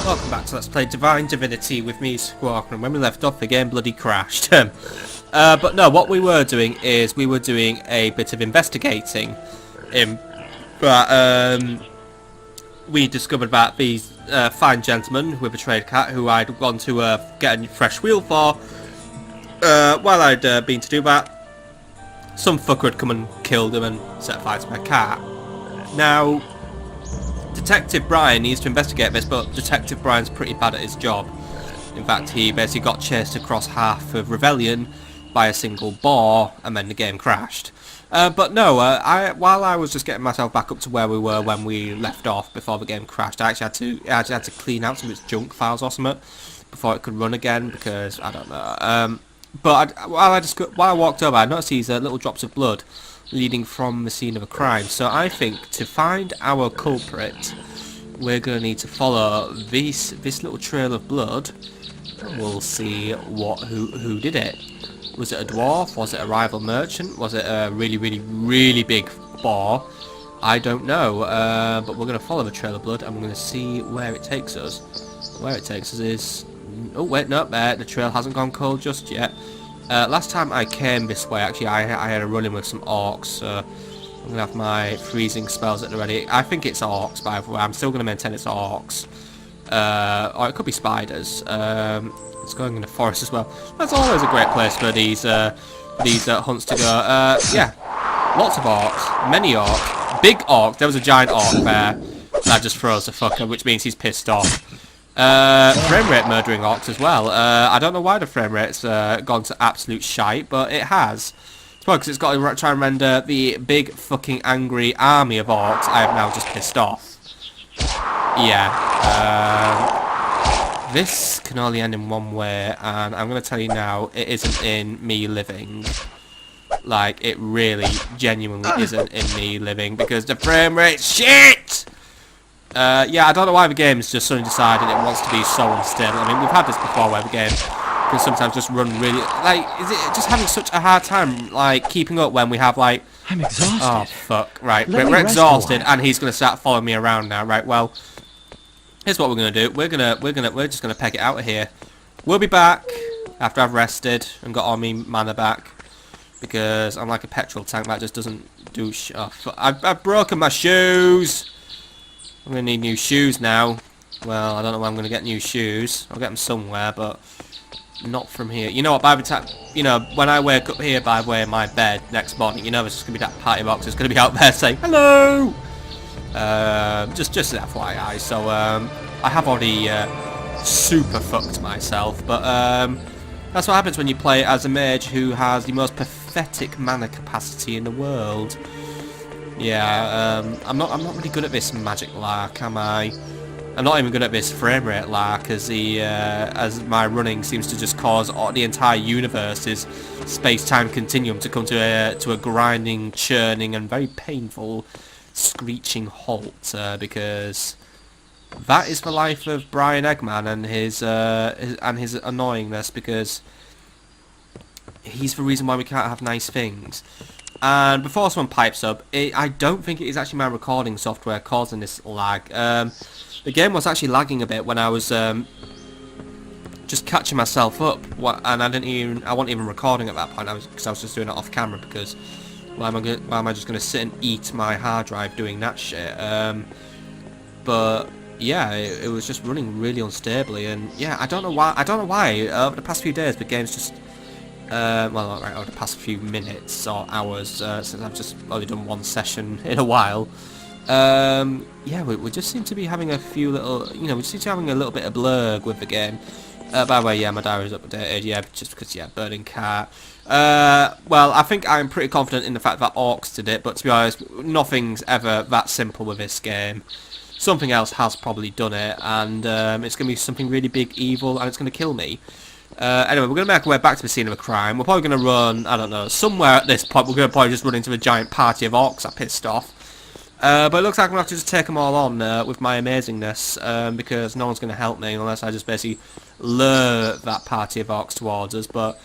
Welcome back to Let's Play Divinity with me, Squawk, and when we left off the game bloody crashed. But no, what we were doing is we were doing a bit of investigating. We discovered about these fine gentlemen with a trade cat who I'd gone to get a fresh wheel for. While I'd been to do that, some fucker had come and killed him and set fire to my cat. Now, Detective Brian needs to investigate this, but Detective Brian's pretty bad at his job. In fact, he basically got chased across half of Rebellion by a single boar, and then the game crashed. But no, while I was just getting myself back up to where we were when we left off before the game crashed, I actually had to clean out some of its junk files or something before it could run again, because I don't know. While I walked over, I noticed these little drops of blood leading from the scene of a crime. So I think to find our culprit, we're going to need to follow this little trail of blood. We'll see who did it. Was it a dwarf? Was it a rival merchant? Was it a really big boar? I don't know. But we're going to follow the trail of blood and we're going to see where it takes us. Where it takes us is... Oh wait, no, the trail hasn't gone cold just yet. Last time I came this way, actually, I had a run-in with some orcs, so I'm going to have my freezing spells at the ready. I think it's orcs, by the way. I'm still going to maintain it's orcs. Or it could be spiders. It's going in the forest as well. That's always a great place for these hunts to go. Yeah, lots of orcs. Many orcs. Big orcs. There was a giant orc there. That just froze the fucker, which means he's pissed off. Frame rate murdering orcs as well. I don't know why the frame rate's gone to absolute shite, but it has. It's probably because it's got to try and render the big fucking angry army of orcs I have now just pissed off. Yeah. This can only end in one way, and I'm going to tell you now, it isn't in me living. Like, it really, genuinely isn't in me living, because the frame rate's shit! Yeah, I don't know why the game's just suddenly decided it wants to be so unstable. I mean, we've had this before where the game can sometimes just run really... Like, is it just having such a hard time, like, keeping up when we have, like... I'm exhausted. Oh, fuck. Right, we're exhausted, and he's going to start following me around now. Right, well, here's what we're going to do. We're just going to peg it out of here. We'll be back after I've rested and got all my mana back, because I'm like a petrol tank that just doesn't do oh, fuck. I've broken my shoes! I'm going to need new shoes now. Well, I don't know where I'm going to get new shoes. I'll get them somewhere, but not from here. You know what, by the time... You know, when I wake up here, by the way, in my bed next morning, you know there's going to be that party box that's going to be out there saying, hello! Just an FYI. So, I have already super fucked myself, but that's what happens when you play as a mage who has the most pathetic mana capacity in the world. Yeah, I'm not really good at this magic lark, am I? I'm not even good at this frame rate lark, as my running seems to just cause the entire universe's space-time continuum to come to a grinding, churning, and very painful, screeching halt, because that is the life of Brian Eggman and his annoyingness, because he's the reason why we can't have nice things. And before someone pipes up, I don't think it is actually my recording software causing this lag. The game was actually lagging a bit when I was just catching myself up, and I wasn't even recording at that point. Because I was just doing it off camera. Because why am I just going to sit and eat my hard drive doing that shit? But yeah, it was just running really unstably, and yeah, I don't know why. Over the past few days, the game's just. Well, not right, over the past few minutes or hours, since I've just only done one session in a while. Yeah, we just seem to be having a few little, we just seem to be having a little bit of blurg with the game. By the way, yeah, my diary's updated, yeah, just because, yeah, burning cat. Well, I think I'm pretty confident in the fact that orcs did it, but to be honest, nothing's ever that simple with this game. Something else has probably done it, and it's going to be something really big, evil, and it's going to kill me. Anyway, we're going to make our way back to the scene of a crime. We're probably going to run, I don't know, somewhere at this point. We're going to probably just run into a giant party of orcs I pissed off. But it looks like I'm going to have to just take them all on with my amazingness, because no one's going to help me unless I just basically lure that party of orcs towards us. But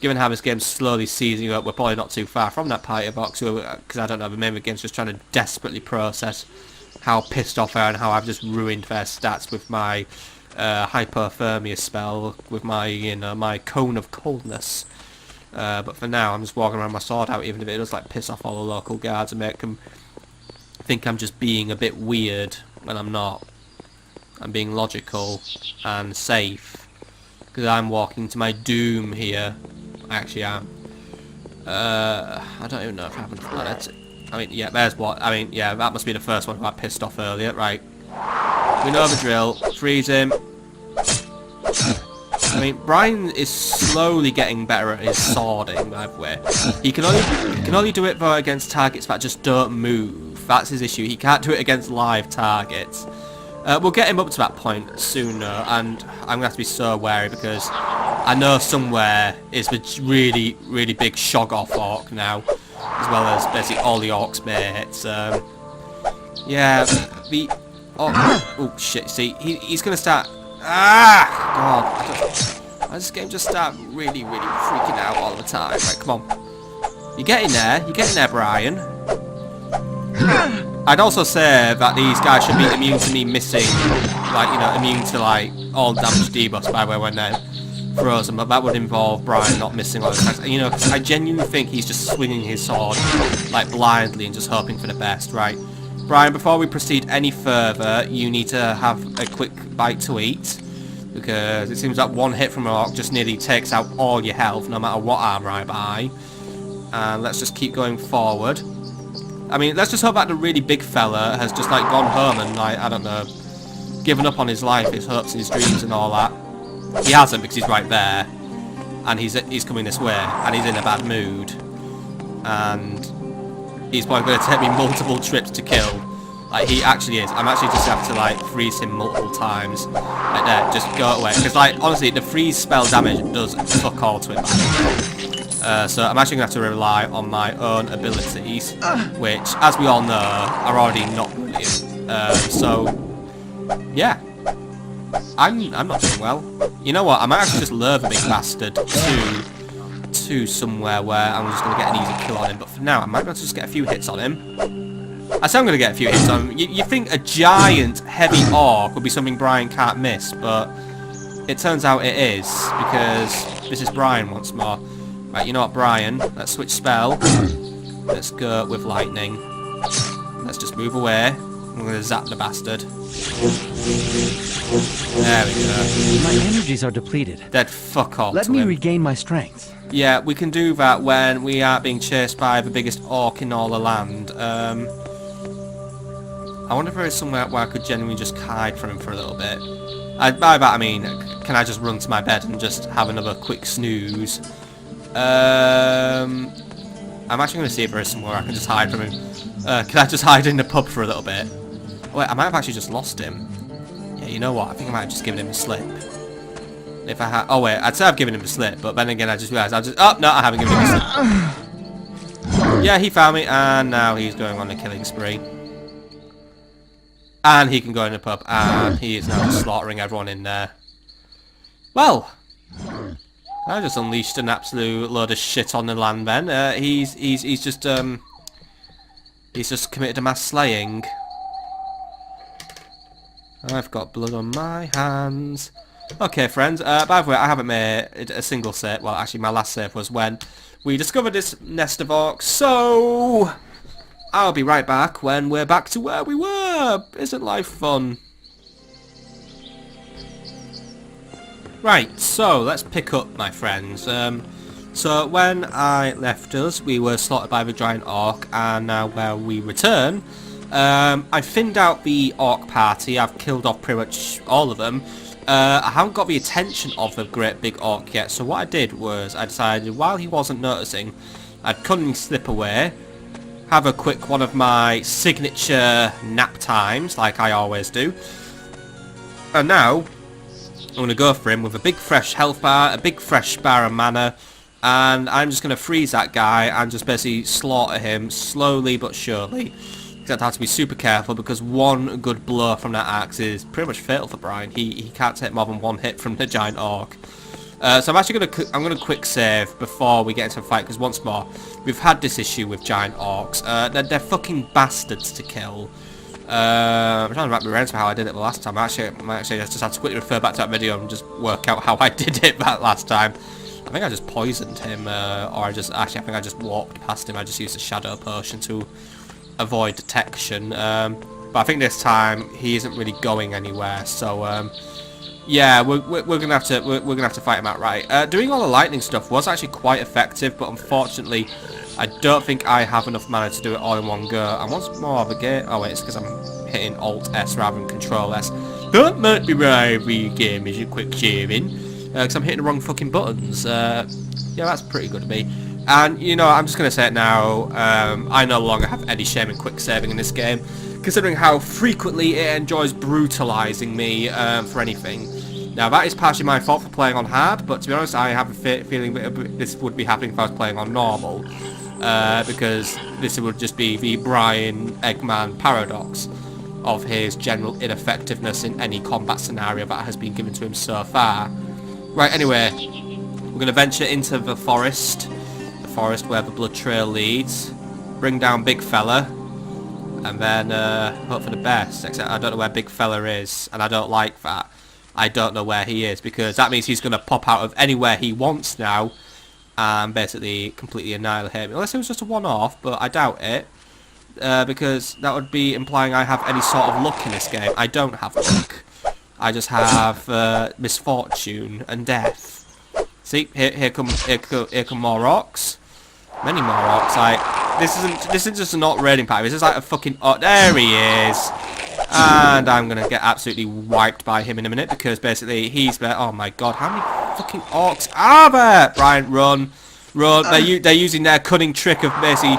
given how this game's slowly seizing up, we're probably not too far from that party of orcs, because I don't know, maybe the game's just trying to desperately process how pissed off I am and how I've just ruined their stats with my hypothermia spell with my, you know, my cone of coldness. But for now, I'm just walking around with my sword out, even if it does like piss off all the local guards and make them think I'm just being a bit weird when I'm not. I'm being logical and safe because I'm walking to my doom here. I actually am. I don't even know if I haven't done it. I mean, yeah, there's what. I mean, yeah, that must be the first one who got pissed off earlier, right? We know the drill. Freeze him. I mean, Brian is slowly getting better at his swording, by the way. He can only do it though against targets that just don't move. That's his issue. He can't do it against live targets. We'll get him up to that point sooner, and I'm going to have to be so wary because I know somewhere is the really, really big Shoggoth orc now, as well as basically all the orcs mates. Yeah, the... Oh shit, see, he's going to start... Ah! God, this game just start really, really freaking out all the time. Right, come on. You're getting there, Brian. I'd also say that these guys should be immune to me missing, like, you know, immune to, like, all damage debuffs, by the way, when they're frozen, but that would involve Brian not missing all the attacks. You know, 'cause I genuinely think he's just swinging his sword, like, blindly and just hoping for the best, right? Brian, before we proceed any further, you need to have a quick bite to eat, because it seems that one hit from an orc just nearly takes out all your health, no matter what armor I buy. And let's just keep going forward. I mean, let's just hope that the really big fella has just, like, gone home and, like, I don't know, given up on his life, his hopes and his dreams and all that. He hasn't, because he's right there. And he's coming this way, and he's in a bad mood. And he's probably going to take me multiple trips to kill. Like, he actually is. I'm actually just have to, like, freeze him multiple times. Like, there, just go away. Because, like, honestly, the freeze spell damage does fuck all to him. So I'm actually going to have to rely on my own abilities, which, as we all know, are already not brilliant. So, yeah. I'm not doing well. You know what? I might actually just lure the big bastard to somewhere where I'm just going to get an easy kill on him. But for now, I might be able to just get a few hits on him. I say I'm going to get a few hits on him. You think a giant, heavy orc would be something Brian can't miss, but it turns out it is, because this is Brian once more. Right, you know what, Brian? Let's switch spell. Let's go with lightning. Let's just move away. I'm going to zap the bastard. There we go. My energies are depleted. Dead fuck off. Let me regain my strength. Yeah, we can do that when we are being chased by the biggest orc in all the land. I wonder if there is somewhere where I could genuinely just hide from him for a little bit. By that I mean, can I just run to my bed and just have another quick snooze? I'm actually going to see if there is somewhere I can just hide from him. Can I just hide in the pub for a little bit? Wait, I might have actually just lost him. Yeah, you know what? I think I might have just given him a slip. If I had... Oh, wait. I'd say I've given him a slip, but then again, I just realised Oh, no, I haven't given him a slip. Yeah, he found me, and now he's going on a killing spree. And he can go in the pub, and he is now slaughtering everyone in there. Well... I just unleashed an absolute load of shit on the land then. He's just committed a mass slaying. I've got blood on my hands. Okay, friends, by the way, I haven't made a single save. Well, actually, my last save was when we discovered this nest of orcs, so I'll be right back when we're back to where we were. Isn't life fun? Right, so let's pick up, my friends. So when I left us, we were slaughtered by the giant orc, and now where we return, I thinned out the orc party. I've killed off pretty much all of them. I haven't got the attention of the great big orc yet, so what I did was I decided while he wasn't noticing, I'd cunning slip away, have a quick one of my signature nap times, like I always do, and now I'm going to go for him with a big fresh health bar, a big fresh bar of mana, and I'm just going to freeze that guy and just basically slaughter him slowly but surely. Except I have to be super careful because one good blow from that axe is pretty much fatal for Brian. He can't take more than one hit from the giant orc. So I'm actually going to quick save before we get into the fight, because once more, we've had this issue with giant orcs. They're fucking bastards to kill. I'm trying to wrap my brains for how I did it the last time. I might actually just have to quickly refer back to that video and just work out how I did it that last time. I think I just poisoned him, or I think I just walked past him. I just used a shadow potion to avoid detection. But I think this time he isn't really going anywhere. So yeah, we're gonna have to fight him outright. Doing all the lightning stuff was actually quite effective, but unfortunately, I don't think I have enough mana to do it all in one go. And once more of a game. Oh wait, it's because I'm hitting Alt S rather than Control S. That might be why every game is a quick saving. Because I'm hitting the wrong fucking buttons. Yeah, that's pretty good of me. And, you know, I'm just going to say it now. I no longer have any shame in quick saving in this game, considering how frequently it enjoys brutalising me for anything. Now, that is partially my fault for playing on hard, but to be honest, I have a feeling that this would be happening if I was playing on normal. Because this would just be the Brian Eggman paradox of his general ineffectiveness in any combat scenario that has been given to him so far. Right, anyway, we're going to venture into the forest where the blood trail leads, bring down Big Fella, and then hope for the best. Except I don't know where Big Fella is, and I don't like that. I don't know where he is, because that means he's going to pop out of anywhere he wants now and basically completely annihilate him. Unless it was just a one-off, but I doubt it, because that would be implying I have any sort of luck in this game. I don't have luck. I just have misfortune and death. See, here come more orcs. Many more orcs. Like, this isn't just an orc raiding party. This is like a fucking orc. There he is. And I'm gonna get absolutely wiped by him in a minute, because basically he's there. Oh my god, how many fucking orcs are there? Brian, run. They're using their cunning trick of basically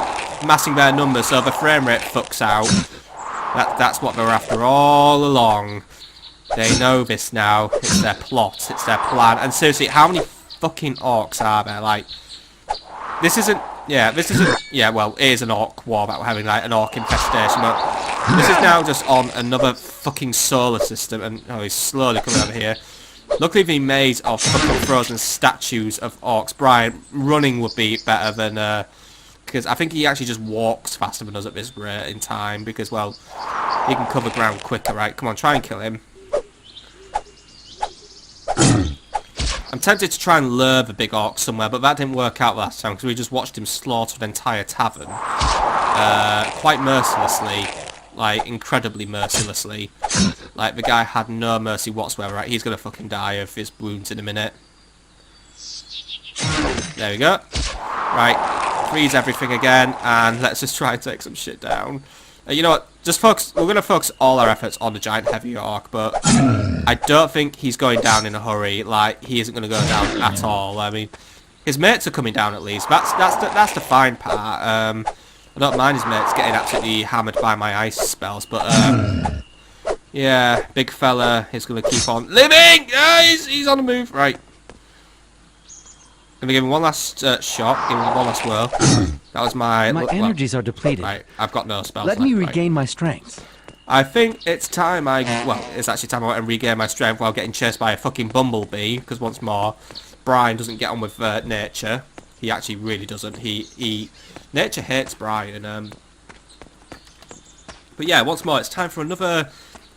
massing their numbers so the frame rate fucks out. That's what they're after all along. They know this now. It's their plot. It's their plan. And seriously, how many fucking orcs are there? Like, this isn't. Yeah, well, it is an orc war that we're having, like an orc infestation, but this is now just on another fucking solar system, and oh, he's slowly coming over here. Luckily, the maze of fucking frozen statues of orcs. Brian, running would be better than, because I think he actually just walks faster than us at this rate in time, because, well, he can cover ground quicker, right? Come on, try and kill him. I'm tempted to try and lure the big orc somewhere, but that didn't work out last time, because we just watched him slaughter an entire tavern. Quite mercilessly. Like, incredibly mercilessly. Like, the guy had no mercy whatsoever, right? He's gonna fucking die of his wounds in a minute. There we go. Right, freeze everything again, and let's just try and take some shit down. You know what, just focus, we're gonna focus all our efforts on the giant heavy orc, but I don't think he's going down in a hurry. Like, he isn't gonna go down at all. I mean, his mates are coming down at least. That's the fine part. I don't mind his mates getting absolutely hammered by my ice spells, but yeah, big fella is gonna keep on living. He's on the move, right? Gonna give him one last shot. Give him one last whirl. That was my energies are depleted. Right, I've got no spells Let left, me right. regain my strength. I think it's time it's actually time I went and regain my strength while getting chased by a fucking bumblebee, because once more, Brian doesn't get on with nature. He actually really doesn't. Nature hates Brian. But yeah, once more, it's time for another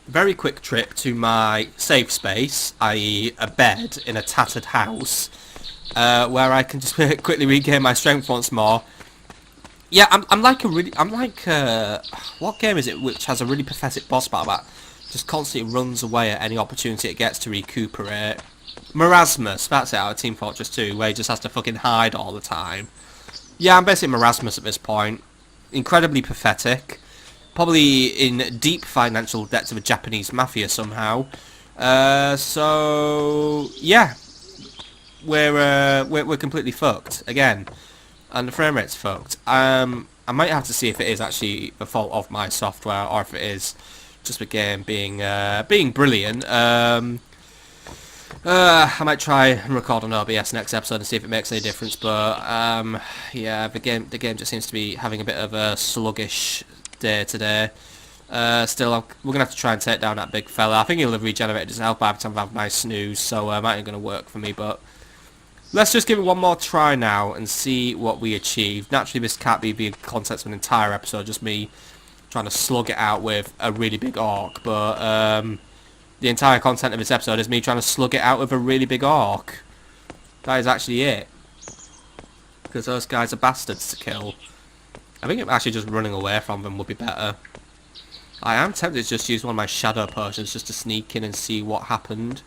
very quick trip to my safe space, i.e. a bed in a tattered house, where I can just quickly regain my strength once more. Yeah, I'm like what game is it which has a really pathetic boss battle that just constantly runs away at any opportunity it gets to recuperate? Marasmus, that's it, out of Team Fortress 2, where he just has to fucking hide all the time. Yeah, I'm basically Marasmus at this point. Incredibly pathetic. Probably in deep financial debts of a Japanese mafia somehow. So yeah, we're completely fucked again. And the frame rate's fucked. I might have to see if it is actually the fault of my software, or if it is just the game being brilliant. I might try and record on OBS next episode and see if it makes any difference. But yeah, the game just seems to be having a bit of a sluggish day today. Still, we're gonna have to try and take down that big fella. I think he'll have regenerated himself by the time I have my snooze, so it ain't gonna work for me. But let's just give it one more try now and see what we achieve. Naturally, this can't be the concept of an entire episode, just me trying to slug it out with a really big orc, but the entire content of this episode is me trying to slug it out with a really big orc. That is actually it. Because those guys are bastards to kill. I think actually just running away from them would be better. I am tempted to just use one of my shadow potions just to sneak in and see what happened.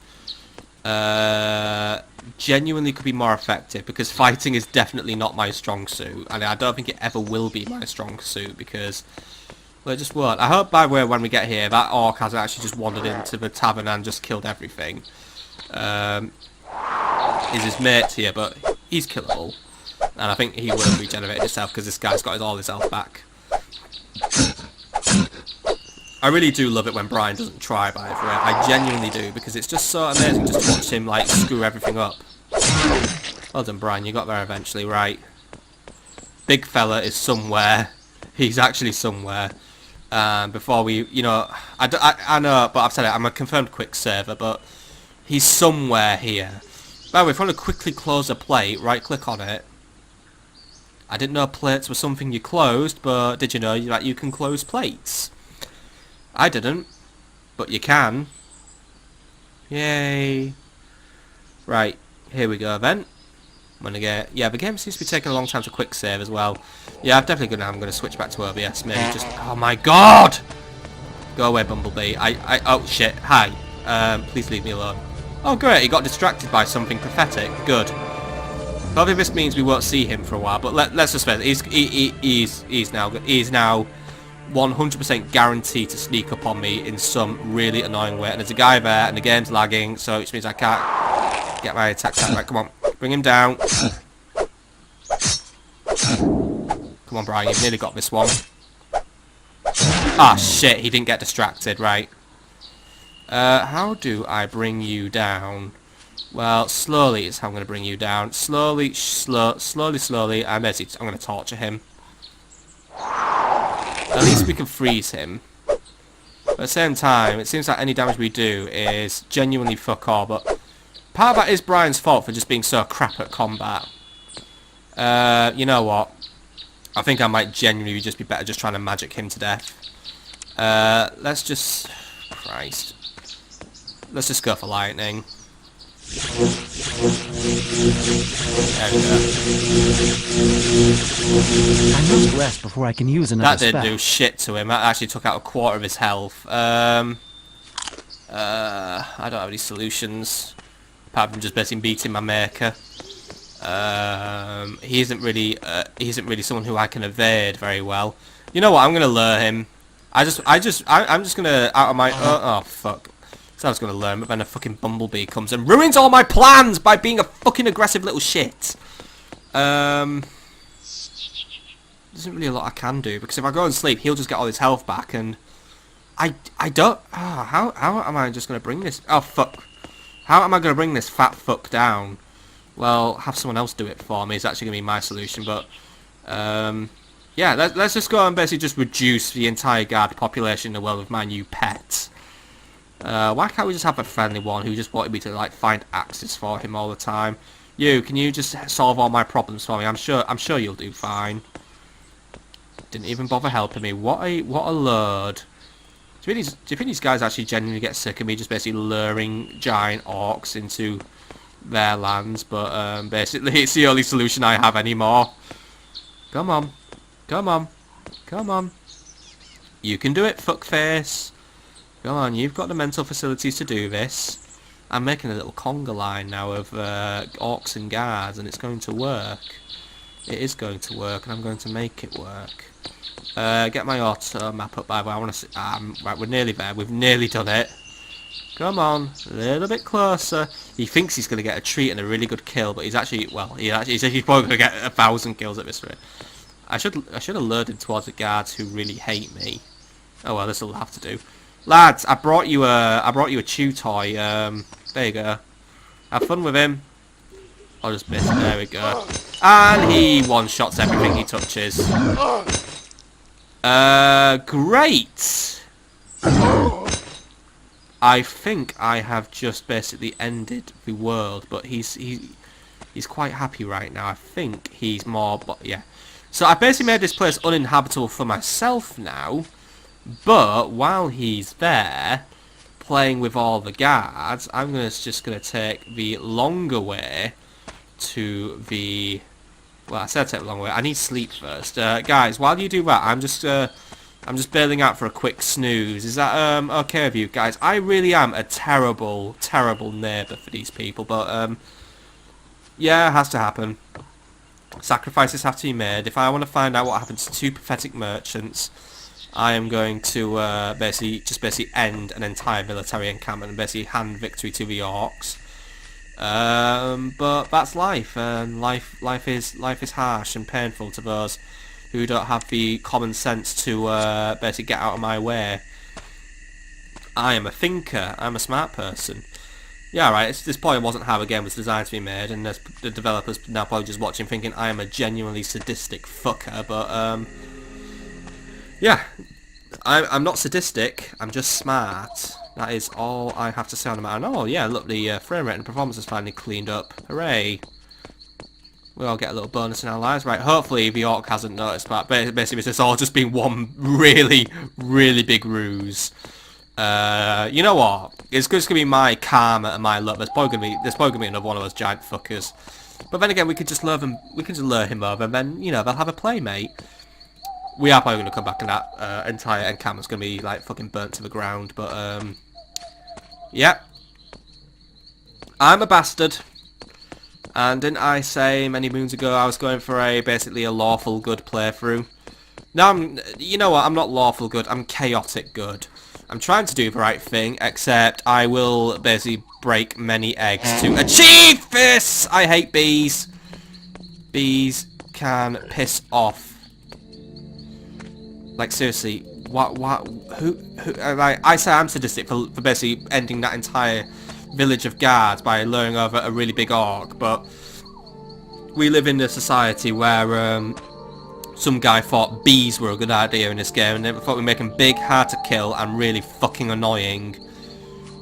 Genuinely could be more effective because fighting is definitely not my strong suit, and I don't think it ever will be my strong suit because, well, it just won't. I hope by the way when we get here that orc hasn't actually just wandered into the tavern and just killed everything. Is his mate here, but he's killable, and I think he will regenerate himself because this guy's got all his health back. I really do love it when Brian doesn't try, by the way. I genuinely do, because it's just so amazing just to watch him, like, screw everything up. Well done, Brian. You got there eventually, right. Big fella is somewhere. He's actually somewhere. Before we, you know... I know, but I've said it. I'm a confirmed quick server, but he's somewhere here. By the way, if you want to quickly close a plate, right-click on it. I didn't know plates were something you closed, but did you know that you can close plates? I didn't, but you can. Yay. Right, here we go then. I'm gonna get... Yeah, the game seems to be taking a long time to quick save as well. Yeah, I'm definitely gonna switch back to OBS, maybe just... Oh my god! Go away, Bumblebee. Oh shit, hi. Please leave me alone. Oh great, he got distracted by something pathetic. Good. Probably this means we won't see him for a while, but let's just say he's now 100% guaranteed to sneak up on me in some really annoying way. And there's a guy there, and the game's lagging, so which means I can't get my attack time right. Come on, bring him down. Come on, Brian, you've nearly got this one. Ah, shit, he didn't get distracted, right. How do I bring you down? Well, slowly is how I'm going to bring you down. Slowly, slowly. I'm going to torture him. At least we can freeze him. But at the same time, it seems like any damage we do is genuinely fuck all, but part of that is Brian's fault for just being so crap at combat. You know what? I think I might genuinely just be better just trying to magic him to death. Let's just... Christ. Let's just go for lightning. There we go. I must rest before I can use another That didn't spell. do shit to him. That actually took out a quarter of his health. I don't have any solutions apart from just basically beating my maker. He isn't really someone who I can evade very well. You know what? I'm gonna lure him. I'm just gonna out of my oh fuck. So I was gonna learn, but then a fucking bumblebee comes and ruins all my plans by being a fucking aggressive little shit. There's isn't really a lot I can do, because if I go and sleep, he'll just get all his health back, and I don't... how am I just gonna bring this... Oh, fuck. How am I gonna bring this fat fuck down? Well, have someone else do it for me is actually gonna be my solution, but... yeah, let's just go and basically just reduce the entire guard population in the world with my new pet. Why can't we just have a friendly one who just wanted me to, like, find axes for him all the time? You, can you just solve all my problems for me? I'm sure you'll do fine. Didn't even bother helping me. What a load. Do you think these guys actually genuinely get sick of me just basically luring giant orcs into their lands? But basically it's the only solution I have anymore. Come on. Come on. Come on. You can do it, fuckface. Come on, you've got the mental facilities to do this. I'm making a little conga line now of orcs and guards, and it's going to work. It is going to work, and I'm going to make it work. Get my auto map up, by the way. I want to see... right, we're nearly there. We've nearly done it. Come on, a little bit closer. He thinks he's going to get a treat and a really good kill, but he's actually... Well, he's probably going to get 1,000 kills at this rate. I should have lured him towards the guards who really hate me. Oh well, this will have to do. Lads, I brought you a chew toy. There you go. Have fun with him. I'll just miss. There we go. And he one-shots everything he touches. Great. I think I have just basically ended the world, but he's quite happy right now. I think he's more, but yeah. So I basically made this place uninhabitable for myself now. But while he's there, playing with all the guards, I'm just gonna take the longer way to the... Well, I said take the longer way. I need sleep first. Guys, while you do that, I'm just bailing out for a quick snooze. Is that okay with you guys? I really am a terrible, terrible neighbour for these people, but yeah, it has to happen. Sacrifices have to be made. If I want to find out what happened to two pathetic merchants, I am going to basically end an entire military encampment and basically hand victory to the orcs. But that's life, and life is harsh and painful to those who don't have the common sense to basically get out of my way. I am a thinker. I'm a smart person. Yeah, right. This probably wasn't how the game was designed to be made, and the developers now probably just watching, thinking I am a genuinely sadistic fucker. But yeah, I'm not sadistic. I'm just smart. That is all I have to say on the matter. And oh yeah, look, the frame rate and performance is finally cleaned up. Hooray! We all get a little bonus in our lives, right? Hopefully the orc hasn't noticed that. Basically, it's all just been one really, really big ruse. You know what? It's just gonna be my karma and my luck. There's probably gonna be another one of those giant fuckers. But then again, we could just lure him. We could just lure him over, and then they'll have a playmate. We are probably gonna come back, and that entire encampment's gonna be like fucking burnt to the ground. But yeah, I'm a bastard. And didn't I say many moons ago I was going for basically a lawful good playthrough? No, you know what? I'm not lawful good. I'm chaotic good. I'm trying to do the right thing, except I will basically break many eggs to achieve this! I hate bees. Bees can piss off. Like, seriously, who, like, I say I'm sadistic for basically ending that entire village of guards by luring over a really big orc, but we live in a society where some guy thought bees were a good idea in this game, and they thought we'd make them big, hard to kill, and really fucking annoying.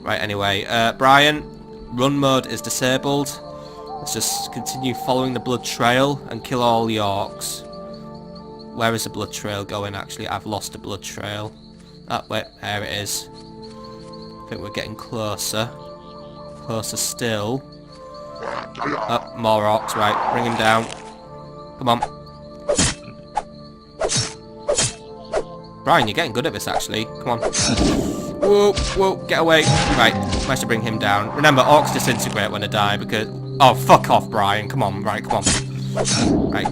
Right, anyway, Brian, run mode is disabled. Let's just continue following the blood trail and kill all the orcs. Where is the blood trail going, actually? I've lost the blood trail. Oh, wait, there it is. I think we're getting closer. Closer still. Oh, more orcs, right. Bring him down. Come on. Brian, you're getting good at this, actually. Come on. Whoa, whoa, get away. Right, managed to bring him down. Remember, orcs disintegrate when they die because... Oh, fuck off, Brian. Come on, right, come on. Right.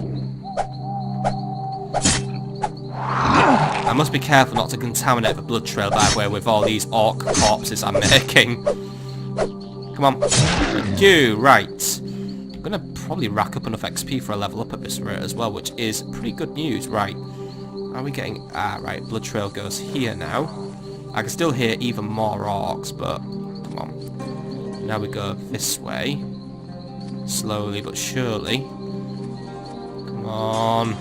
I must be careful not to contaminate the blood trail, by the way, with all these orc corpses I'm making. Come on. Thank you. Right. I'm going to probably rack up enough XP for a level up at this rate as well, which is pretty good news. Right. Are we getting... Ah, right. Blood trail goes here now. I can still hear even more orcs, but... Come on. Now we go this way. Slowly but surely. Come on.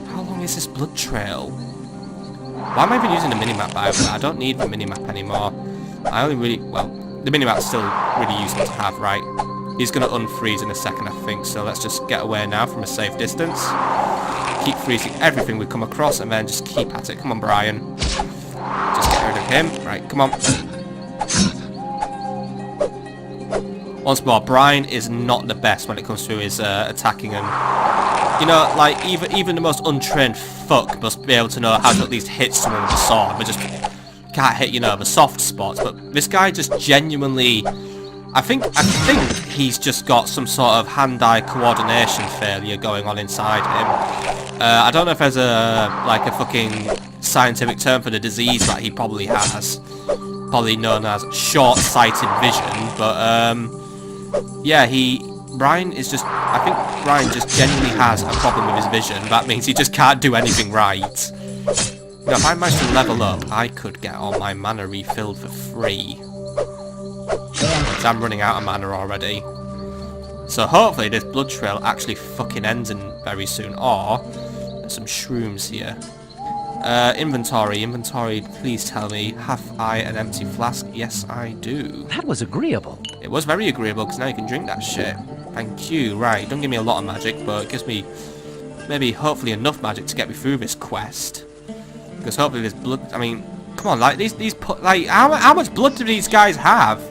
How long is this blood trail? Why am I even using the minimap, by the way? I don't need the minimap anymore. I only really... Well, the minimap's still really useful to have, right? He's going to unfreeze in a second, I think, so let's just get away now from a safe distance. Keep freezing everything we come across, and then just keep at it. Come on, Brian. Just get rid of him. Right, come on. Once more, Brian is not the best when it comes to his attacking, and... You know, like, even the most untrained fuck must be able to know how to at least hit someone with a sword, but just can't hit, the soft spots. But this guy just genuinely... I think he's just got some sort of hand-eye coordination failure going on inside him. I don't know if there's a fucking scientific term for the disease that he probably has. Probably known as short-sighted vision, but, yeah, Brian is just... I think Brian just genuinely has a problem with his vision. That means he just can't do anything right. You know, if I managed to level up, I could get all my mana refilled for free. Because I'm running out of mana already. So hopefully this blood trail actually fucking ends in very soon. Or, there's some shrooms here. Inventory, please tell me, have I an empty flask? Yes, I do. That was agreeable. It was very agreeable, because now you can drink that shit. Thank you. Right, don't give me a lot of magic, but it gives me maybe hopefully enough magic to get me through this quest. Because hopefully there's blood. I mean, come on, like like how much blood do these guys have?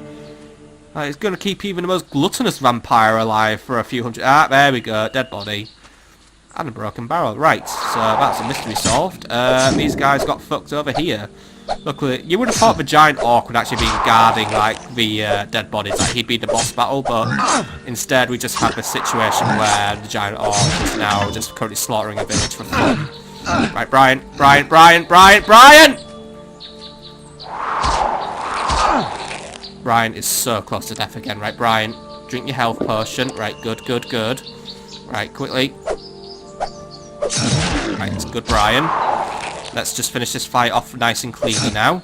Like, it's gonna keep even the most gluttonous vampire alive for a few hundred. Ah, there we go, dead body. And a broken barrel. Right, so that's a mystery solved. These guys got fucked over here. Luckily, you would have thought the giant orc would actually be guarding, like, the dead bodies. Like, he'd be the boss battle, but instead we just have a situation where the giant orc is now just currently slaughtering a village for fun. Right, Brian! Brian is so close to death again. Right, Brian, drink your health potion. Right, good. Right, quickly. Right, it's good, Brian. Let's just finish this fight off nice and cleanly now.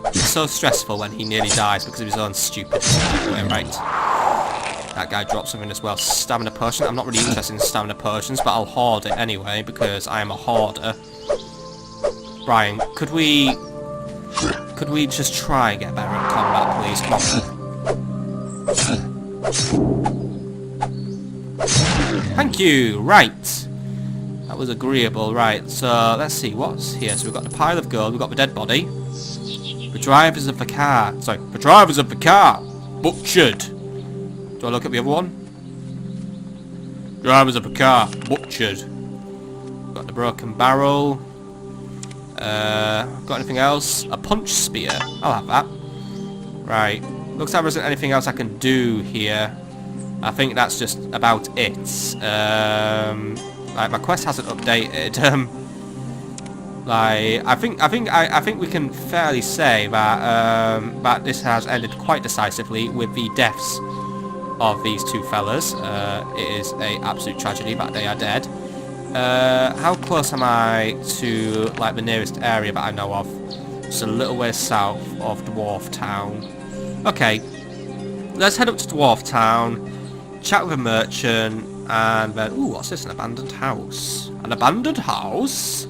It's so stressful when he nearly dies because of his own stupid way. Right. That guy dropped something as well. Stamina potion. I'm not really interested in stamina potions, but I'll hoard it anyway because I am a hoarder. Brian, could we just try and get better at combat, please? Come on. Thank you. Right. That was agreeable. Right. So let's see what's here. So we've got the pile of gold. We've got the dead body. The drivers of the car. Sorry. The drivers of the car. Butchered. Do I look at the other one? Drivers of the car. Butchered. Got the broken barrel. Got anything else? A punch spear. I'll have that. Right. Looks like there isn't anything else I can do here. I think that's just about it. Like, my quest hasn't updated. Like, I think we can fairly say that that this has ended quite decisively with the deaths of these two fellas. It is an absolute tragedy that they are dead. How close am I to, like, the nearest area that I know of? Just a little way south of Dwarf Town. Okay, let's head up to Dwarf Town, chat with a merchant, and then... Ooh, what's this? An abandoned house. An abandoned house?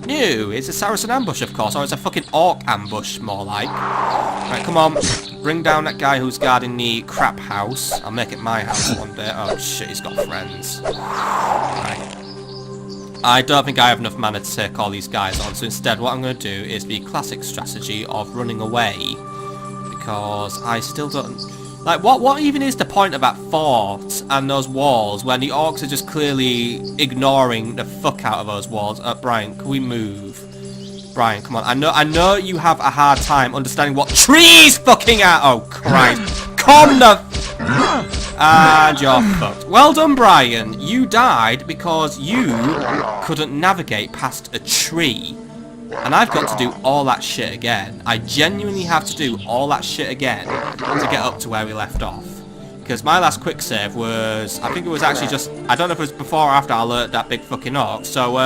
No, it's a Saracen ambush, of course, or it's a fucking orc ambush, more like. Right, come on. Bring down that guy who's guarding the crap house. I'll make it my house one day. Oh, shit, he's got friends. Right. I don't think I have enough mana to take all these guys on, so instead what I'm going to do is the classic strategy of running away. Because I still don't... Like, what even is the point of that fort and those walls when the orcs are just clearly ignoring the fuck out of those walls? Brian, can we move? Brian, come on. I know you have a hard time understanding what trees fucking are. Oh, Christ. Come the... And you're fucked. Well done, Brian. You died because you couldn't navigate past a tree. And I've got to do all that shit again. I genuinely have to do all that shit again to get up to where we left off. Because my last quick save was... I think it was actually just... I don't know if it was before or after I alerted that big fucking orc. So,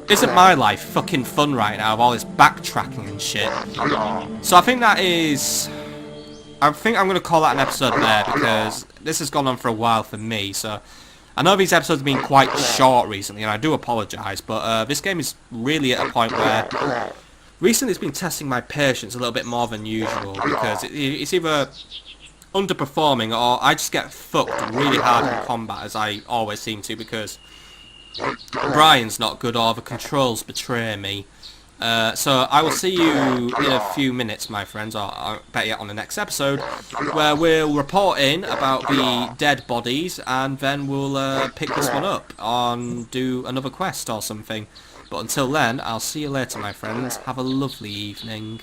isn't my life fucking fun right now with all this backtracking and shit? So I think that is... I think I'm going to call that an episode there because this has gone on for a while for me. So I know these episodes have been quite short recently and I do apologise, but this game is really at a point where recently it's been testing my patience a little bit more than usual because it's either underperforming or I just get fucked really hard in combat as I always seem to because Brian's not good or the controls betray me. So I will see you in a few minutes, my friends, or better yet on the next episode, where we'll report in about the dead bodies, and then we'll pick this one up and do another quest or something. But until then, I'll see you later, my friends. Have a lovely evening.